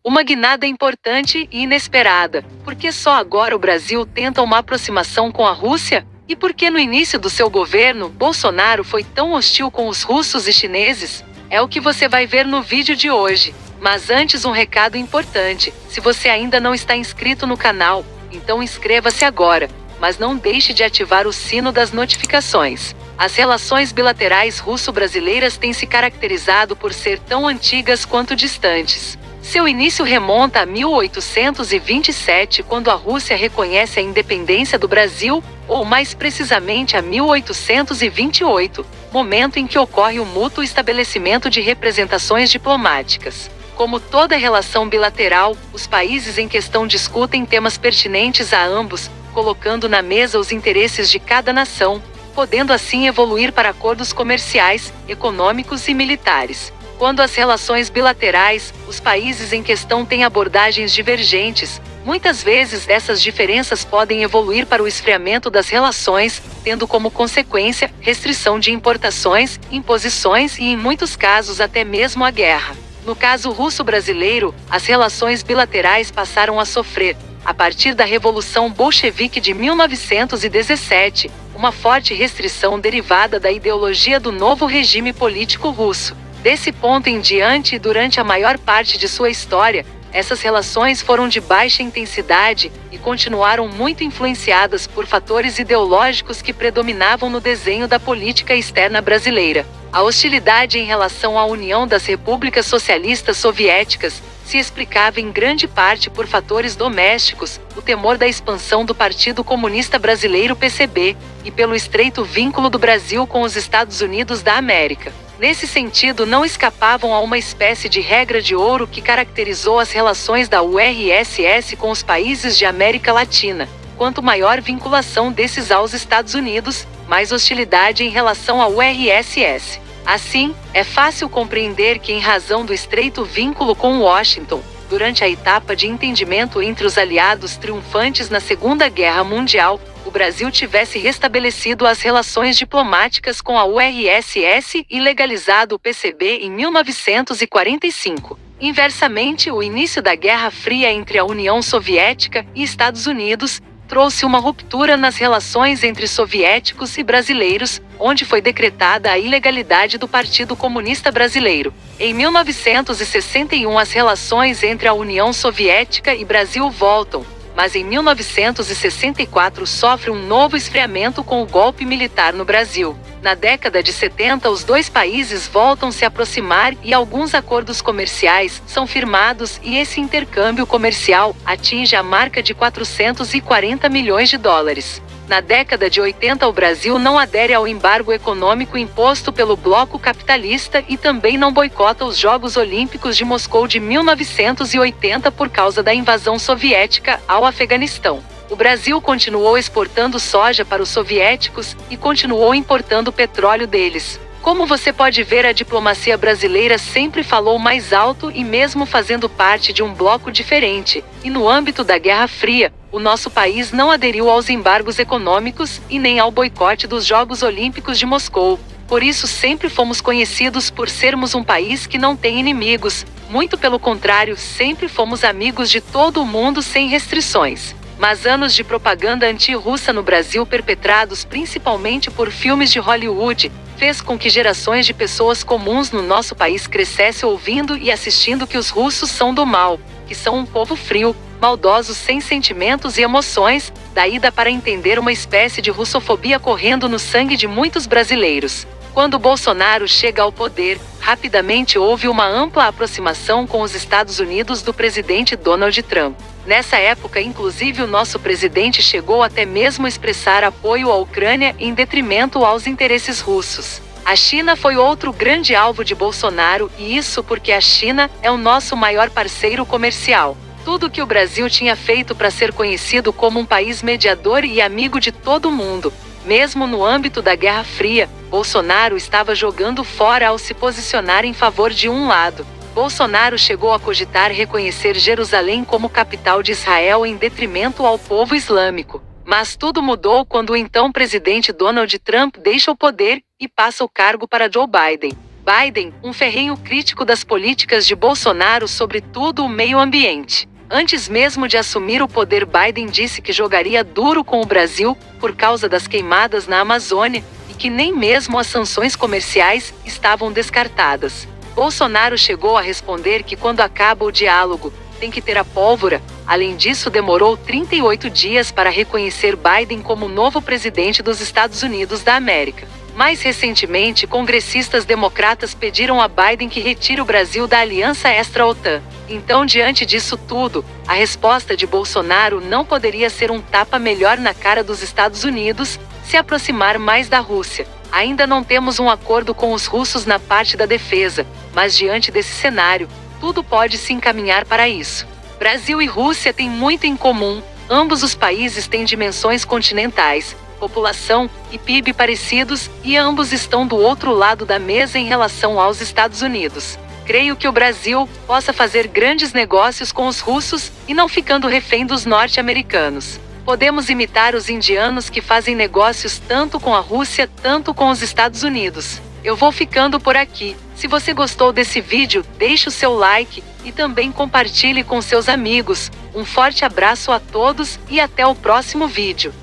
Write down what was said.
Uma guinada importante e inesperada. Por que só agora o Brasil tenta uma aproximação com a Rússia? E por que no início do seu governo, Bolsonaro foi tão hostil com os russos e chineses? É o que você vai ver no vídeo de hoje. Mas antes, um recado importante: se você ainda não está inscrito no canal, então inscreva-se agora, mas não deixe de ativar o sino das notificações. As relações bilaterais russo-brasileiras têm se caracterizado por ser tão antigas quanto distantes. Seu início remonta a 1827, quando a Rússia reconhece a independência do Brasil, ou mais precisamente a 1828, momento em que ocorre o mútuo estabelecimento de representações diplomáticas. Como toda relação bilateral, os países em questão discutem temas pertinentes a ambos, colocando na mesa os interesses de cada nação, podendo assim evoluir para acordos comerciais, econômicos e militares. Quando as relações bilaterais, os países em questão têm abordagens divergentes, muitas vezes essas diferenças podem evoluir para o esfriamento das relações, tendo como consequência restrição de importações, imposições e, em muitos casos, até mesmo a guerra. No caso russo-brasileiro, as relações bilaterais passaram a sofrer, a partir da Revolução Bolchevique de 1917, uma forte restrição derivada da ideologia do novo regime político russo. Desse ponto em diante e durante a maior parte de sua história, essas relações foram de baixa intensidade e continuaram muito influenciadas por fatores ideológicos que predominavam no desenho da política externa brasileira. A hostilidade em relação à União das Repúblicas Socialistas Soviéticas se explicava em grande parte por fatores domésticos, o temor da expansão do Partido Comunista Brasileiro PCB, e pelo estreito vínculo do Brasil com os Estados Unidos da América. Nesse sentido, não escapavam a uma espécie de regra de ouro que caracterizou as relações da URSS com os países de América Latina. Quanto maior vinculação desses aos Estados Unidos, mais hostilidade em relação à URSS. Assim, é fácil compreender que, em razão do estreito vínculo com Washington, durante a etapa de entendimento entre os aliados triunfantes na Segunda Guerra Mundial, o Brasil tivesse restabelecido as relações diplomáticas com a URSS e legalizado o PCB em 1945. Inversamente, o início da Guerra Fria entre a União Soviética e Estados Unidos trouxe uma ruptura nas relações entre soviéticos e brasileiros, onde foi decretada a ilegalidade do Partido Comunista Brasileiro. Em 1961, as relações entre a União Soviética e Brasil voltam, mas em 1964 sofre um novo esfriamento com o golpe militar no Brasil. Na década de 70, os dois países voltam a se aproximar e alguns acordos comerciais são firmados e esse intercâmbio comercial atinge a marca de 440 milhões de dólares. Na década de 80, o Brasil não adere ao embargo econômico imposto pelo bloco capitalista e também não boicota os Jogos Olímpicos de Moscou de 1980 por causa da invasão soviética ao Afeganistão. O Brasil continuou exportando soja para os soviéticos e continuou importando petróleo deles. Como você pode ver, a diplomacia brasileira sempre falou mais alto e mesmo fazendo parte de um bloco diferente, e no âmbito da Guerra Fria, o nosso país não aderiu aos embargos econômicos e nem ao boicote dos Jogos Olímpicos de Moscou. Por isso sempre fomos conhecidos por sermos um país que não tem inimigos, muito pelo contrário, sempre fomos amigos de todo o mundo sem restrições. Mas anos de propaganda anti-russa no Brasil, perpetrados principalmente por filmes de Hollywood, fez com que gerações de pessoas comuns no nosso país crescessem ouvindo e assistindo que os russos são do mal, que são um povo frio, maldosos sem sentimentos e emoções. Daí dá para entender uma espécie de russofobia correndo no sangue de muitos brasileiros. Quando Bolsonaro chega ao poder, rapidamente houve uma ampla aproximação com os Estados Unidos do presidente Donald Trump. Nessa época, inclusive, o nosso presidente chegou até mesmo a expressar apoio à Ucrânia em detrimento aos interesses russos. A China foi outro grande alvo de Bolsonaro, e isso porque a China é o nosso maior parceiro comercial. Tudo que o Brasil tinha feito para ser conhecido como um país mediador e amigo de todo mundo, mesmo no âmbito da Guerra Fria, Bolsonaro estava jogando fora ao se posicionar em favor de um lado. Bolsonaro chegou a cogitar reconhecer Jerusalém como capital de Israel em detrimento ao povo islâmico. Mas tudo mudou quando o então presidente Donald Trump deixa o poder e passa o cargo para Joe Biden. Biden, um ferrenho crítico das políticas de Bolsonaro sobre tudo o meio ambiente. Antes mesmo de assumir o poder, Biden disse que jogaria duro com o Brasil por causa das queimadas na Amazônia e que nem mesmo as sanções comerciais estavam descartadas. Bolsonaro chegou a responder que quando acaba o diálogo, tem que ter a pólvora. Além disso, demorou 38 dias para reconhecer Biden como novo presidente dos Estados Unidos da América. Mais recentemente, congressistas democratas pediram a Biden que retire o Brasil da aliança extra-OTAN. Então, diante disso tudo, a resposta de Bolsonaro não poderia ser um tapa melhor na cara dos Estados Unidos, se aproximar mais da Rússia. Ainda não temos um acordo com os russos na parte da defesa, mas diante desse cenário, tudo pode se encaminhar para isso. Brasil e Rússia têm muito em comum, ambos os países têm dimensões continentais, população e PIB parecidos, e ambos estão do outro lado da mesa em relação aos Estados Unidos. Creio que o Brasil possa fazer grandes negócios com os russos e não ficando refém dos norte-americanos. Podemos imitar os indianos que fazem negócios tanto com a Rússia, tanto com os Estados Unidos. Eu vou ficando por aqui. Se você gostou desse vídeo, deixe o seu like e também compartilhe com seus amigos. Um forte abraço a todos e até o próximo vídeo.